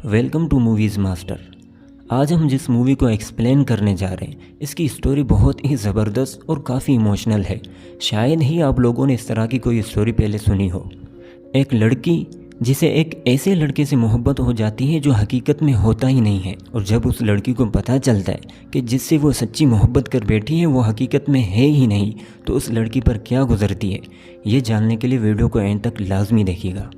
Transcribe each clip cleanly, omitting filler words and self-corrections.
Welcome to movies master. आज हम जिस मूवी को एक्सप्लेन करने जा रहे हैं इसकी स्टोरी बहुत ही ज़बरदस्त और काफ़ी इमोशनल है। शायद ही आप लोगों ने इस तरह की कोई स्टोरी पहले सुनी हो। एक लड़की जिसे एक ऐसे लड़के से मोहब्बत हो जाती है जो हकीकत में होता ही नहीं है, और जब उस लड़की को पता चलता है कि जिससे वो सच्ची मोहब्बत कर बैठी है वो हकीकत में है ही नहीं, तो उस लड़की पर क्या गुजरती है, ये जानने के लिए वीडियो को एंड तक लाजमी देखिएगा।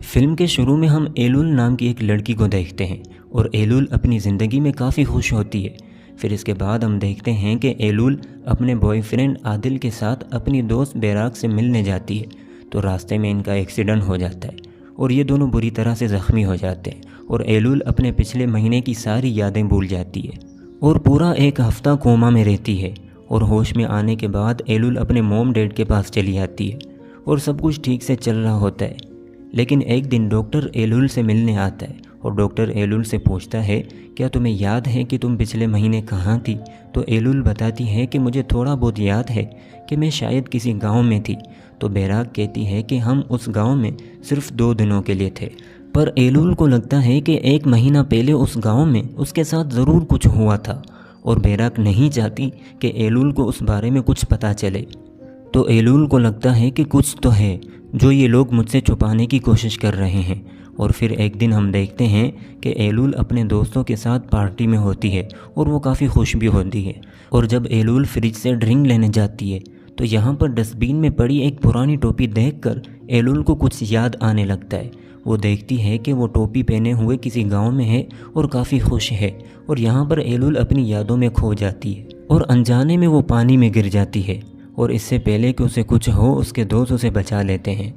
फिल्म के शुरू में हम एलुल नाम की एक लड़की को देखते हैं और एलुल अपनी ज़िंदगी में काफ़ी खुश होती है। फिर इसके बाद हम देखते हैं कि एलुल अपने बॉयफ्रेंड आदिल के साथ अपनी दोस्त बैराक से मिलने जाती है, तो रास्ते में इनका एक्सीडेंट हो जाता है और ये दोनों बुरी तरह से ज़ख्मी हो जाते हैं और एलुल अपने पिछले महीने की सारी यादें भूल जाती है और पूरा एक हफ़्ता कोमा में रहती है। और होश में आने के बाद एलुल अपने मॉम डैड के पास चली जाती है और सब कुछ ठीक से चल रहा होता है। लेकिन एक दिन डॉक्टर एलुल से मिलने आता है और डॉक्टर एलुल से पूछता है, क्या तुम्हें याद है कि तुम पिछले महीने कहाँ थी? तो एलुल बताती है कि मुझे थोड़ा बहुत याद है कि मैं शायद किसी गांव में थी। तो बैराक कहती है कि हम उस गांव में सिर्फ 2 दिनों के लिए थे, पर एलुल को लगता है कि 1 महीना पहले उस गाँव में उसके साथ ज़रूर कुछ हुआ था और बैराक नहीं चाहती कि एलुल को उस बारे में कुछ पता चले। तो एलुल को लगता है कि कुछ तो है जो ये लोग मुझसे छुपाने की कोशिश कर रहे हैं। और फिर एक दिन हम देखते हैं कि एलुल अपने दोस्तों के साथ पार्टी में होती है और वो काफ़ी खुश भी होती है। और जब एलुल फ्रिज से ड्रिंक लेने जाती है तो यहाँ पर डस्टबिन में पड़ी एक पुरानी टोपी देखकर एलुल को कुछ याद आने लगता है। वो देखती है कि वो टोपी पहने हुए किसी गांव में है और काफ़ी खुश है, और यहाँ पर एलुल अपनी यादों में खो जाती है और अनजाने में वो पानी में गिर जाती है। और इससे पहले कि उसे कुछ हो उसके दोस्त उसे बचा लेते हैं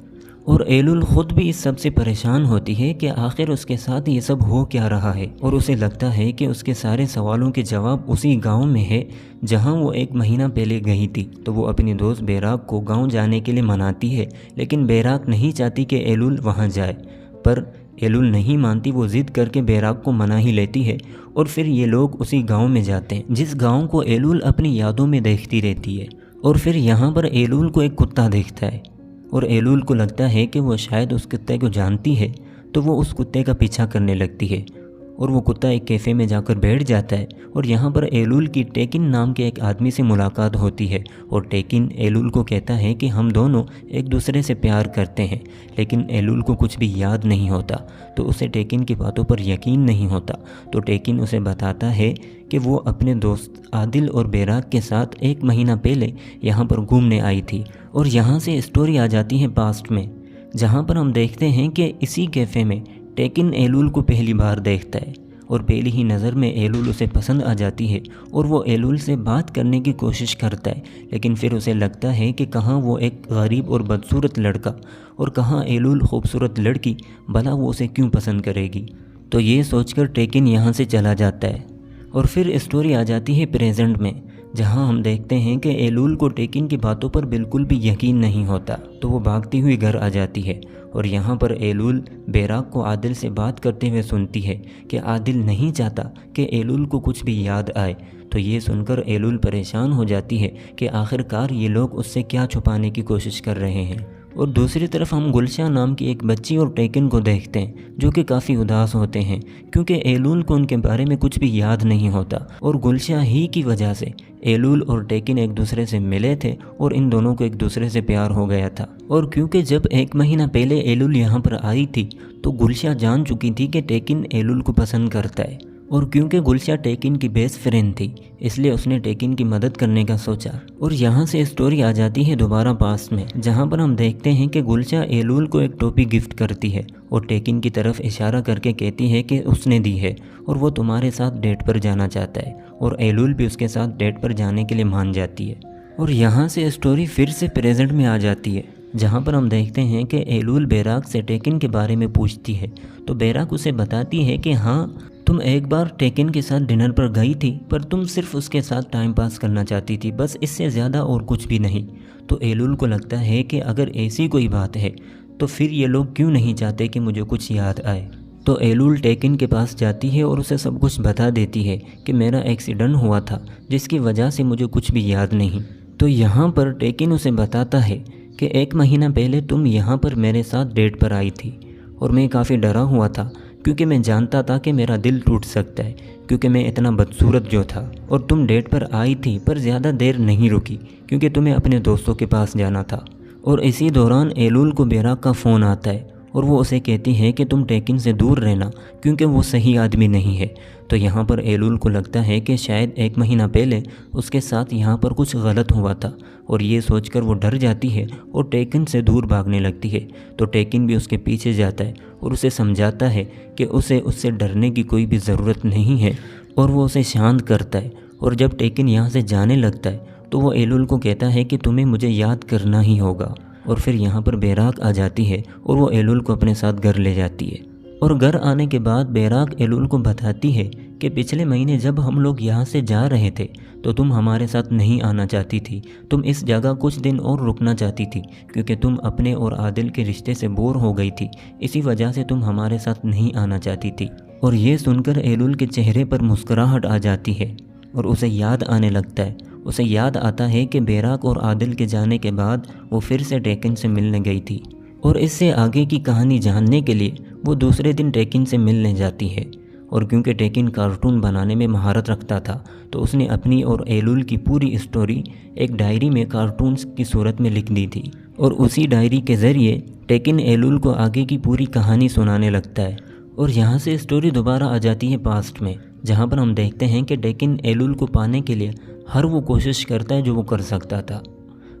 और एलुल ख़ुद भी इस सब से परेशान होती है कि आखिर उसके साथ ये सब हो क्या रहा है। और उसे लगता है कि उसके सारे सवालों के जवाब उसी गांव में है जहां वो 1 महीना पहले गई थी। तो वो अपनी दोस्त बैराक को गांव जाने के लिए मनाती है, लेकिन बैराक नहीं चाहती कि एलुल वहां जाए। पर एलुल नहीं मानती, वो ज़िद करके बैराक को मना ही लेती है और फिर ये लोग उसी गाँव में जाते हैं जिस गाँव को एलुल अपनी यादों में देखती रहती है। और फिर यहाँ पर एलुल को एक कुत्ता दिखता है और एलुल को लगता है कि वो शायद उस कुत्ते को जानती है, तो वो उस कुत्ते का पीछा करने लगती है और वो कुत्ता एक कैफ़े में जाकर बैठ जाता है। और यहाँ पर एलुल की टेकिन नाम के एक आदमी से मुलाकात होती है और टेकिन एलुल को कहता है कि हम दोनों एक दूसरे से प्यार करते हैं। लेकिन एलुल को कुछ भी याद नहीं होता, तो उसे टेकिन की बातों पर यकीन नहीं होता। तो टेकिन उसे बताता है कि वो अपने दोस्त आदिल और बैराक के साथ 1 महीना पहले यहाँ पर घूमने आई थी। और यहाँ से स्टोरी आ जाती है पास्ट में, जहाँ पर हम देखते हैं कि इसी कैफ़े में टेकिन एलुल को पहली बार देखता है और पहली ही नज़र में एलुल उसे पसंद आ जाती है और वो एलुल से बात करने की कोशिश करता है। लेकिन फिर उसे लगता है कि कहाँ वो एक गरीब और बदसूरत लड़का और कहाँ एलुल खूबसूरत लड़की, भला वो उसे क्यों पसंद करेगी। तो ये सोचकर टेकिन यहाँ से चला जाता है। और फिर स्टोरी आ जाती है प्रेजेंट में, जहां हम देखते हैं कि एलुल को टेकिन की बातों पर बिल्कुल भी यकीन नहीं होता। तो वो भागती हुई घर आ जाती है और यहाँ पर एलुल बैराक को आदिल से बात करते हुए सुनती है कि आदिल नहीं चाहता कि एलुल को कुछ भी याद आए। तो ये सुनकर एलुल परेशान हो जाती है कि आखिरकार ये लोग उससे क्या छुपाने की कोशिश कर रहे हैं। और दूसरी तरफ हम गुलशा नाम की एक बच्ची और टेकिन को देखते हैं जो कि काफ़ी उदास होते हैं क्योंकि एलुल को उनके बारे में कुछ भी याद नहीं होता। और गुलशा ही की वजह से एलुल और टेकिन एक दूसरे से मिले थे और इन दोनों को एक दूसरे से प्यार हो गया था। और क्योंकि जब 1 महीना पहले एलुल यहाँ पर आई थी तो गुलशा जान चुकी थी कि टेकिन एलुल को पसंद करता है। और क्योंकि गुलशा टेकिन की बेस्ट फ्रेंड थी इसलिए उसने टेकिन की मदद करने का सोचा। और यहाँ से स्टोरी आ जाती है दोबारा पास्ट में, जहाँ पर हम देखते हैं कि गुलशा एलुल को एक टोपी गिफ्ट करती है और टेकिन की तरफ इशारा करके कहती है कि उसने दी है और वो तुम्हारे साथ डेट पर जाना चाहता है। और एलुल भी उसके साथ डेट पर जाने के लिए मान जाती है। और यहाँ से स्टोरी फिर से प्रेजेंट में आ जाती है, जहाँ पर हम देखते हैं कि एलुल बैराक से टेकिन के बारे में पूछती है। तो बैराक उसे बताती है कि हाँ, तुम एक बार टेकिन के साथ डिनर पर गई थी, पर तुम सिर्फ उसके साथ टाइम पास करना चाहती थी, बस इससे ज़्यादा और कुछ भी नहीं। तो एलुल को लगता है कि अगर ऐसी कोई बात है तो फिर ये लोग क्यों नहीं चाहते कि मुझे कुछ याद आए। तो एलुल टेकिन के पास जाती है और उसे सब कुछ बता देती है कि मेरा एक्सीडेंट हुआ था जिसकी वजह से मुझे कुछ भी याद नहीं। तो यहाँ पर टेकिन उसे बताता है कि 1 महीना पहले तुम यहाँ पर मेरे साथ डेट पर आई थी और मैं काफ़ी डरा हुआ था क्योंकि मैं जानता था कि मेरा दिल टूट सकता है, क्योंकि मैं इतना बदसूरत जो था। और तुम डेट पर आई थी पर ज़्यादा देर नहीं रुकी, क्योंकि तुम्हें अपने दोस्तों के पास जाना था। और इसी दौरान एलुल को बेराक का फ़ोन आता है और वो उसे कहती है कि तुम टेकिन से दूर रहना, क्योंकि वो सही आदमी नहीं है। तो यहाँ पर एलुल को लगता है कि शायद 1 महीना पहले उसके साथ यहाँ पर कुछ गलत हुआ था, और ये सोचकर वो डर जाती है और टेकिन से दूर भागने लगती है। तो टेकिन भी उसके पीछे जाता है और उसे समझाता है कि उसे उससे डरने की कोई भी ज़रूरत नहीं है, और वो उसे शांत करता है। और जब टेकिन यहाँ से जाने लगता है तो वो एलुल को कहता है कि तुम्हें मुझे याद करना ही होगा। और फिर यहाँ पर बेराक आ जाती है और वो एलुल को अपने साथ घर ले जाती है। और घर आने के बाद बेराक एलुल को बताती है कि पिछले महीने जब हम लोग यहाँ से जा रहे थे तो तुम हमारे साथ नहीं आना चाहती थी। तुम इस जगह कुछ दिन और रुकना चाहती थी, क्योंकि तुम अपने और आदिल के रिश्ते से बोर हो गई थी। इसी वजह से तुम हमारे साथ नहीं आना चाहती थी। और ये सुनकर एलुल के चेहरे पर मुस्कुराहट आ जाती है और उसे याद आने लगता है। उसे याद आता है कि बेराक और आदिल के जाने के बाद वो फिर से टेकिन से मिलने गई थी, और इससे आगे की कहानी जानने के लिए वो दूसरे दिन टेकिन से मिलने जाती है। और क्योंकि टेकिन कार्टून बनाने में महारत रखता था तो उसने अपनी और एलुल की पूरी स्टोरी एक डायरी में कार्टून्स की सूरत में लिख दी थी। और उसी डायरी के ज़रिए टेकिन एलुल को आगे की पूरी कहानी सुनाने लगता है। और यहाँ से स्टोरी दोबारा आ जाती है पास्ट में, जहाँ पर हम देखते हैं कि टेकिन एलुल को पाने के लिए हर वो कोशिश करता है जो वो कर सकता था।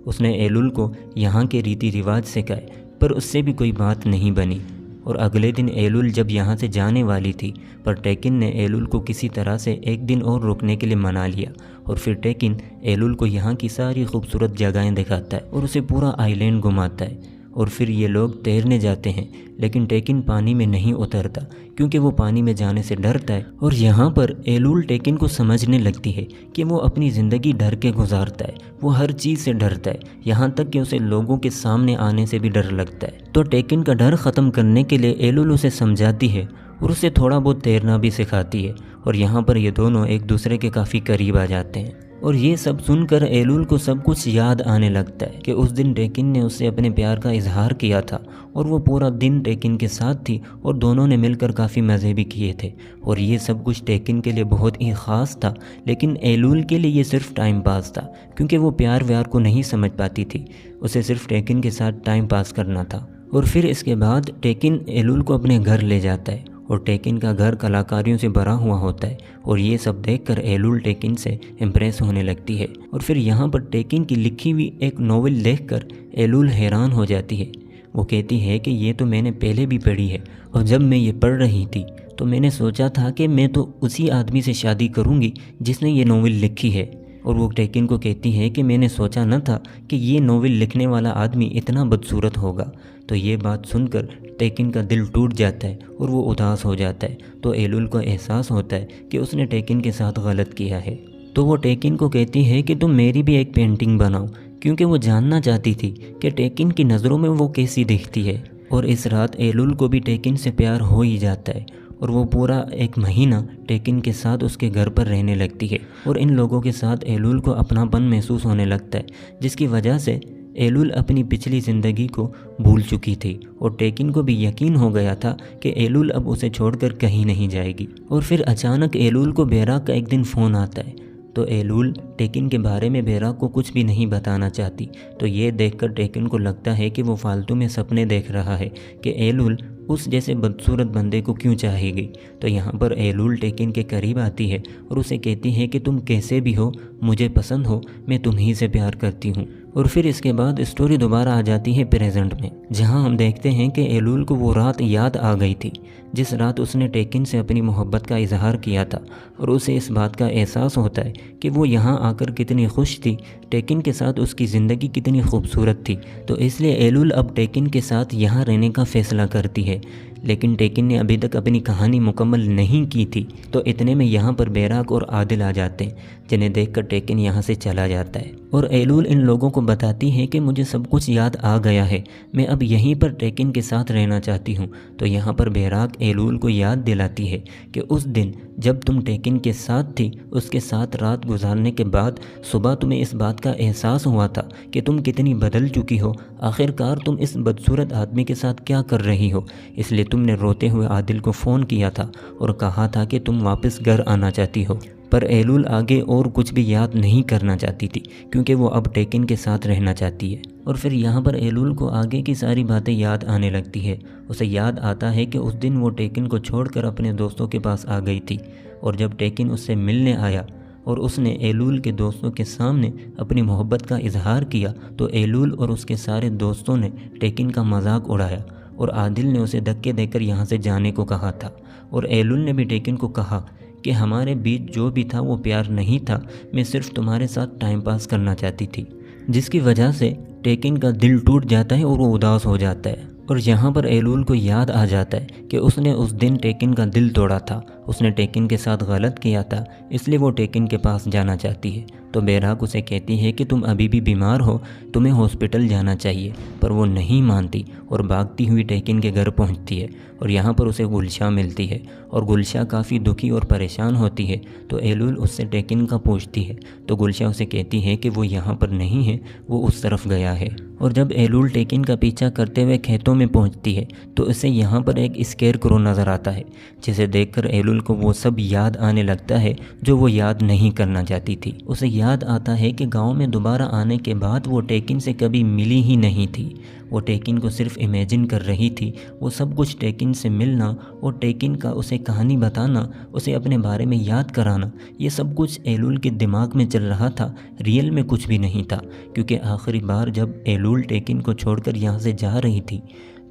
उसने एलुल को यहाँ के रीति रिवाज सिखाए, पर उससे भी कोई बात नहीं बनी। और अगले दिन एलुल जब यहाँ से जाने वाली थी, पर टेकिन ने एलुल को किसी तरह से 1 दिन और रुकने के लिए मना लिया। और फिर टेकिन एलुल को यहाँ की सारी खूबसूरत जगहें दिखाता है और उसे पूरा आइलैंड घुमाता है। और फिर ये लोग तैरने जाते हैं, लेकिन टेकिन पानी में नहीं उतरता, क्योंकि वो पानी में जाने से डरता है। और यहाँ पर एलुल टेकिन को समझने लगती है कि वो अपनी ज़िंदगी डर के गुजारता है। वो हर चीज़ से डरता है, यहाँ तक कि उसे लोगों के सामने आने से भी डर लगता है। तो टेकिन का डर ख़त्म करने के लिए एलुल उसे समझाती है और उसे थोड़ा बहुत तैरना भी सिखाती है। और यहाँ पर ये दोनों एक दूसरे के काफ़ी करीब आ जाते हैं। और ये सब सुनकर एलुल को सब कुछ याद आने लगता है कि उस दिन टेकिन ने उससे अपने प्यार का इजहार किया था, और वो पूरा दिन टेकिन के साथ थी और दोनों ने मिलकर काफ़ी मज़े भी किए थे। और ये सब कुछ टेकिन के लिए बहुत ही ख़ास था, लेकिन एलुल के लिए ये सिर्फ टाइम पास था, क्योंकि वो प्यार व्यार को नहीं समझ पाती थी। उसे सिर्फ टेकिन के साथ टाइम पास करना था। और फिर इसके बाद टेकिन एलुल को अपने घर ले जाता है, और टेकिन का घर कलाकारियों से भरा हुआ होता है। और ये सब देखकर एलुल टेकिन से इम्प्रेस होने लगती है। और फिर यहाँ पर टेकिन की लिखी हुई एक नॉवेल देखकर एलुल हैरान हो जाती है। वो कहती है कि ये तो मैंने पहले भी पढ़ी है, और जब मैं ये पढ़ रही थी तो मैंने सोचा था कि मैं तो उसी आदमी से शादी करूँगी जिसने ये नॉवेल लिखी है। और वो टेकिन को कहती है कि मैंने सोचा न था कि ये नॉवेल लिखने वाला आदमी इतना बदसूरत होगा। तो ये बात सुनकर टेकिन का दिल टूट जाता है और वो उदास हो जाता है। तो एलुल को एहसास होता है कि उसने टेकिन के साथ गलत किया है। तो वो टेकिन को कहती है कि तुम मेरी भी एक पेंटिंग बनाओ, क्योंकि वो जानना चाहती थी कि टेकिन की नज़रों में वो कैसी दिखती है। और इस रात एलुल को भी टेकिन से प्यार हो ही जाता है, और वो पूरा 1 महीना टेकिन के साथ उसके घर पर रहने लगती है। और इन लोगों के साथ एलुल को अपनापन महसूस होने लगता है, जिसकी वजह से एलुल अपनी पिछली ज़िंदगी को भूल चुकी थी। और टेकिन को भी यकीन हो गया था कि एलुल अब उसे छोड़कर कहीं नहीं जाएगी। और फिर अचानक एलुल को बेराक का एक दिन फ़ोन आता है। तो एलुल टेकिन के बारे में बेराक को कुछ भी नहीं बताना चाहती। तो ये देखकर टेकिन को लगता है कि वो फालतू में सपने देख रहा है कि एलुल उस जैसे बदसूरत बंदे को क्यों चाहेगी। तो यहाँ पर एलुल टेकिन के करीब आती है और उसे कहती है कि तुम कैसे भी हो, मुझे पसंद हो, मैं तुम्ही से प्यार करती हूँ। और फिर इसके बाद स्टोरी दोबारा आ जाती है प्रेजेंट में, जहाँ हम देखते हैं कि एलुल को वो रात याद आ गई थी जिस रात उसने टेकिन से अपनी मोहब्बत का इजहार किया था। और उसे इस बात का एहसास होता है कि वो यहाँ आकर कितनी खुश थी, टेकिन के साथ उसकी ज़िंदगी कितनी खूबसूरत थी। तो इसलिए एलुल अब टेकिन के साथ यहाँ रहने का फ़ैसला करती है। लेकिन टेकिन ने अभी तक अपनी कहानी मुकम्मल नहीं की थी। तो इतने में यहाँ पर बेराक और आदिल आ जाते हैं, जिन्हें देखकर टेकिन यहाँ से चला जाता है। और एलुल इन लोगों को बताती है कि मुझे सब कुछ याद आ गया है, मैं अब यहीं पर टेकिन के साथ रहना चाहती हूँ। तो यहाँ पर बेराक एलुल को याद दिलाती है कि उस दिन जब तुम टेकिन के साथ थी उसके साथ रात गुजारने के बाद सुबह तुम्हें इस बात का एहसास हुआ था कि तुम कितनी बदल चुकी हो। आखिरकार तुम इस बदसूरत आदमी के साथ क्या कर रही हो, इसलिए तुमने रोते हुए आदिल को फ़ोन किया था और कहा था कि तुम वापस घर आना चाहती हो। पर एलुल आगे और कुछ भी याद नहीं करना चाहती थी क्योंकि वो अब टेकिन के साथ रहना चाहती है। और फिर यहाँ पर एलुल को आगे की सारी बातें याद आने लगती है। उसे याद आता है कि उस दिन वो टेकिन को छोड़कर अपने दोस्तों के पास आ गई थी और जब टेकिन उससे मिलने आया और उसने एलुल के दोस्तों के सामने अपनी मोहब्बत का इजहार किया तो एलुल और उसके सारे दोस्तों ने टेकिन का मजाक उड़ाया और आदिल ने उसे धक्के देकर यहाँ से जाने को कहा था। और एलुल ने भी टेकिन को कहा कि हमारे बीच जो भी था वो प्यार नहीं था, मैं सिर्फ तुम्हारे साथ टाइम पास करना चाहती थी। जिसकी वजह से टेकिन का दिल टूट जाता है और वो उदास हो जाता है। और यहाँ पर एलुल को याद आ जाता है कि उसने उस दिन टेकिन का दिल तोड़ा था, उसने टेकिन के साथ गलत किया था, इसलिए वो टेकिन के पास जाना चाहती है। तो बेराक उसे कहती है कि तुम अभी भी बीमार हो, तुम्हें हॉस्पिटल जाना चाहिए, पर वो नहीं मानती और भागती हुई टेकिन के घर पहुंचती है। और यहाँ पर उसे गुलशा मिलती है और गुलशा काफ़ी दुखी और परेशान होती है। तो एलुल उससे टेकिन का पूछती है तो गुलशा उसे कहती है कि वो यहाँ पर नहीं है, वो उस तरफ गया है। और जब एलुल टेकिन का पीछा करते हुए खेतों में पहुँचती है तो उसे यहाँ पर एक स्केरक्रो नज़र आता है, जिसे देखकर एलुल को वो सब याद आने लगता है जो वो याद नहीं करना चाहती थी। उसे याद आता है कि गांव में दोबारा आने के बाद वो टेकिन से कभी मिली ही नहीं थी, वो टेकिन को सिर्फ इमेजिन कर रही थी। वो सब कुछ टेकिन से मिलना और टेकिन का उसे कहानी बताना, उसे अपने बारे में याद कराना, ये सब कुछ एलुल के दिमाग में चल रहा था, रियल में कुछ भी नहीं था। क्योंकि आखिरी बार जब एलुल टेकिन को छोड़कर यहाँ से जा रही थी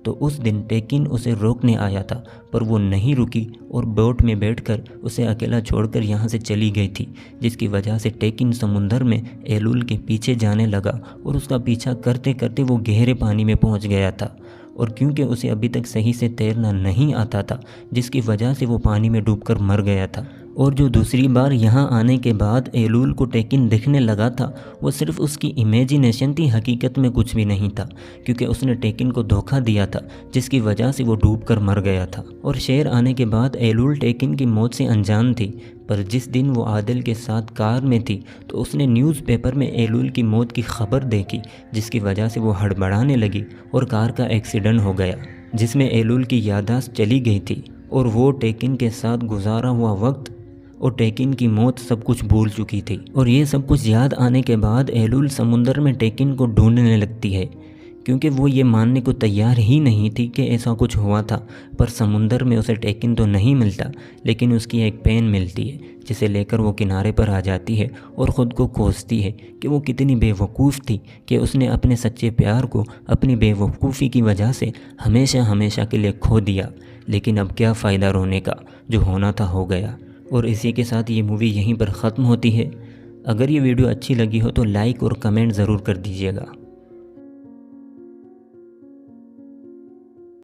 तो उस दिन टेकिन उसे रोकने आया था, पर वो नहीं रुकी और बोट में बैठकर उसे अकेला छोड़कर यहाँ से चली गई थी। जिसकी वजह से टेकिन समुंदर में एलुल के पीछे जाने लगा और उसका पीछा करते करते वो गहरे पानी में पहुँच गया था। और क्योंकि उसे अभी तक सही से तैरना नहीं आता था, जिसकी वजह से वो पानी में डूबकर मर गया था। और जो दूसरी बार यहाँ आने के बाद एलुल को टेकिन दिखने लगा था, वो सिर्फ उसकी इमेजिनेशन थी, हकीकत में कुछ भी नहीं था, क्योंकि उसने टेकिन को धोखा दिया था, जिसकी वजह से वो डूबकर मर गया था। और शेर आने के बाद एलुल टेकिन की मौत से अनजान थी, पर जिस दिन वो आदिल के साथ कार में थी तो उसने न्यूज़पेपर में एलुल की मौत की खबर देखी, जिसकी वजह से वो हड़बड़ाने लगी और कार का एक्सीडेंट हो गया, जिसमें एलुल की याददाश्त चली गई थी और वो टेकिन के साथ गुजारा हुआ वक्त और टेकिन की मौत सब कुछ भूल चुकी थी। और ये सब कुछ याद आने के बाद एलुल समुंदर में टेकिन को ढूंढने लगती है, क्योंकि वो ये मानने को तैयार ही नहीं थी कि ऐसा कुछ हुआ था। पर समुंदर में उसे टेकिन तो नहीं मिलता, लेकिन उसकी एक पेन मिलती है, जिसे लेकर वो किनारे पर आ जाती है और ख़ुद को कोसती है कि वो कितनी बेवकूफ़ थी कि उसने अपने सच्चे प्यार को अपनी बेवकूफ़ी की वजह से हमेशा हमेशा के लिए खो दिया। लेकिन अब क्या फ़ायदा रोने का, जो होना था हो गया। और इसी के साथ ये मूवी यहीं पर ख़त्म होती है। अगर ये वीडियो अच्छी लगी हो तो लाइक और कमेंट ज़रूर कर दीजिएगा।